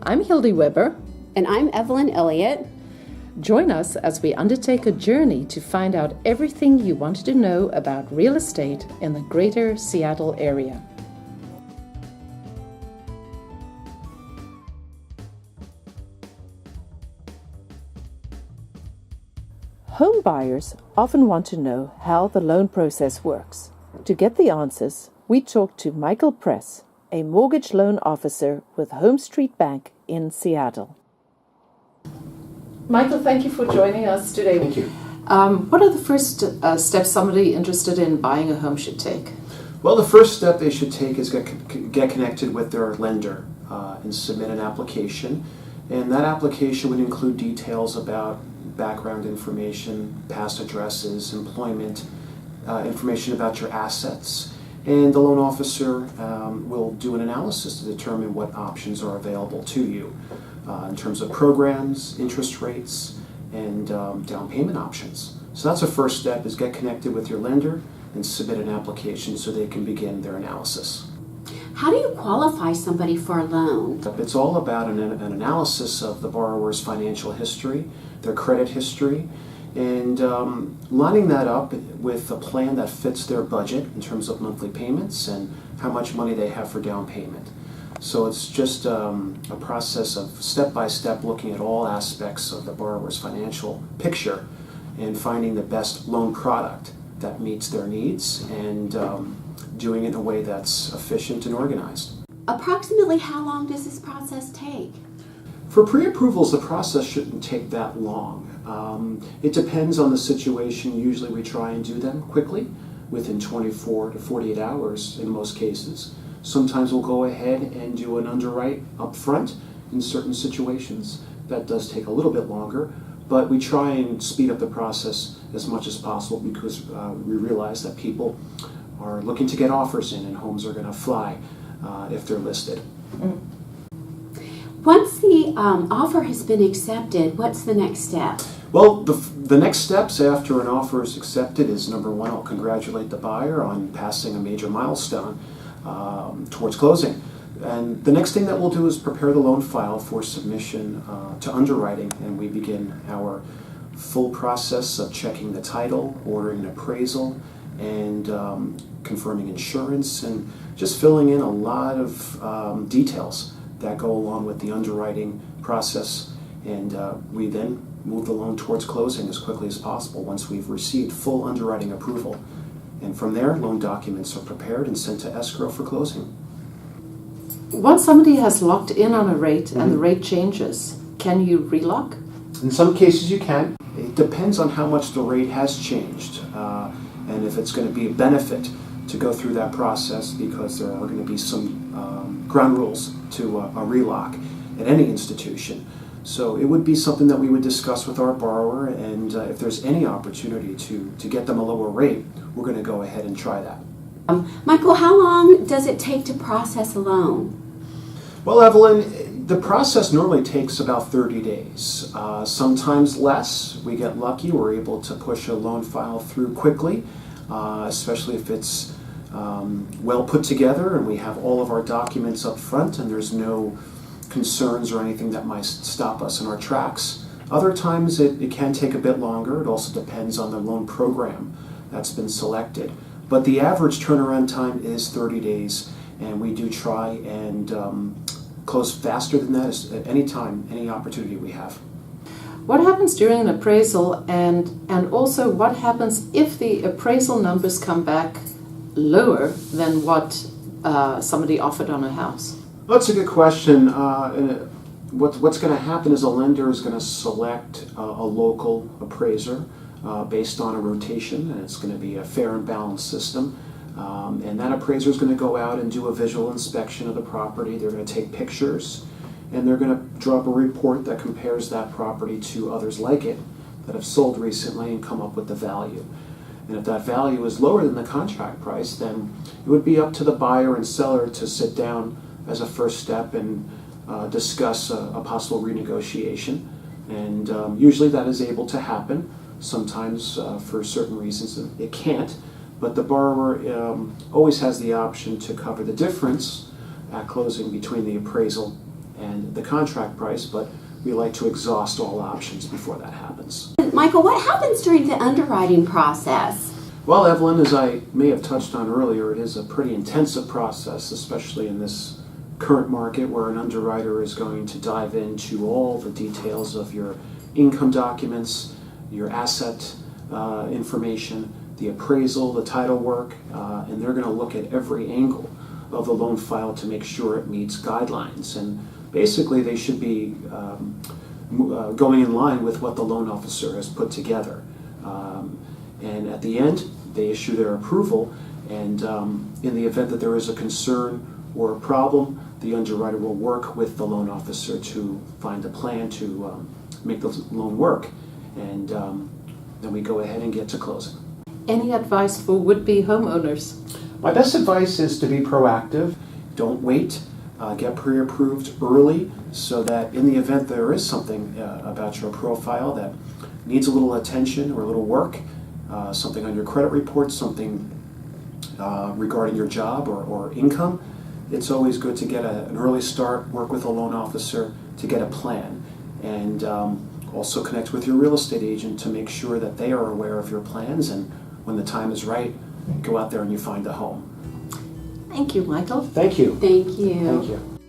I'm Hilde Webber. And I'm Evelyn Elliott. Join us as we undertake a journey to find out everything you wanted to know about real estate in the greater Seattle area. Home buyers often want to know how the loan process works. To get the answers, we talked to Michael Press, a mortgage loan officer with Homestreet Bank in Seattle. Michael, thank you for joining us today. Thank you. What are the first steps somebody interested in buying a home should take? Well, the first step they should take is get connected with their lender and submit an application. And that application would include details about background information, past addresses, employment, information about your assets. And the loan officer will do an analysis to determine what options are available to you in terms of programs, interest rates, and down payment options. So that's the first step, is get connected with your lender and submit an application so they can begin their analysis. How do you qualify somebody for a loan? It's all about an analysis of the borrower's financial history, their credit history, and lining that up with a plan that fits their budget in terms of monthly payments and how much money they have for down payment. So it's just a process of step-by-step looking at all aspects of the borrower's financial picture and finding the best loan product that meets their needs and doing it in a way that's efficient and organized. Approximately how long does this process take? For pre-approvals, the process shouldn't take that long. It depends on the situation. Usually we try and do them quickly, within 24 to 48 hours in most cases. Sometimes we'll go ahead and do an underwrite up front in certain situations. That does take a little bit longer, but we try and speed up the process as much as possible because we realize that people are looking to get offers in and homes are going to fly if they're listed. Once the offer has been accepted, what's the next step? Well, the next steps after an offer is accepted is, number one, I'll congratulate the buyer on passing a major milestone towards closing. And the next thing that we'll do is prepare the loan file for submission to underwriting, and we begin our full process of checking the title, ordering an appraisal, and confirming insurance, and just filling in a lot of details that go along with the underwriting process. And we then move the loan towards closing as quickly as possible once we've received full underwriting approval. And from there, loan documents are prepared and sent to escrow for closing. Once somebody has locked in on a rate and the rate changes, can you relock? In some cases you can. It depends on how much the rate has changed and if it's going to be a benefit to go through that process, because there are going to be some ground rules to a relock at any institution. So it would be something that we would discuss with our borrower, and if there's any opportunity to get them a lower rate, we're going to go ahead and try that. Michael, how long does it take to process a loan? Well, Evelyn, the process normally takes about 30 days. Sometimes less. We get lucky. We're able to push a loan file through quickly, especially if it's well put together and we have all of our documents up front and there's no concerns or anything that might stop us in our tracks. Other times it can take a bit longer. It also depends on the loan program that's been selected. But the average turnaround time is 30 days, and we do try and close faster than that at any time, any opportunity we have. What happens during an appraisal, and also what happens if the appraisal numbers come back lower than what somebody offered on a house? Well, that's a good question. What's going to happen is a lender is going to select a local appraiser based on a rotation, and it's going to be a fair and balanced system. And that appraiser is going to go out and do a visual inspection of the property. They're going to take pictures, and they're going to draw up a report that compares that property to others like it that have sold recently and come up with the value. And if that value is lower than the contract price, then it would be up to the buyer and seller to sit down as a first step and discuss a possible renegotiation. And usually that is able to happen. Sometimes for certain reasons it can't. But the borrower always has the option to cover the difference at closing between the appraisal and the contract price, but we like to exhaust all options before that happens. Michael, what happens during the underwriting process? Well, Evelyn, as I may have touched on earlier, it is a pretty intensive process, especially in this current market where an underwriter is going to dive into all the details of your income documents, your asset information, the appraisal, the title work, and they're going to look at every angle of the loan file to make sure it meets guidelines. And basically they should be going in line with what the loan officer has put together. And at the end, they issue their approval, and in the event that there is a concern or a problem, the underwriter will work with the loan officer to find a plan to make the loan work, and then we go ahead and get to closing. Any advice for would-be homeowners? My best advice is to be proactive. Don't wait. Get pre-approved early so that in the event there is something about your profile that needs a little attention or a little work, something on your credit report, something regarding your job or income, it's always good to get an early start, work with a loan officer to get a plan, and also connect with your real estate agent to make sure that they are aware of your plans, and when the time is right, go out there and you find a home. Thank you, Michael. Thank you. Thank you. Thank you.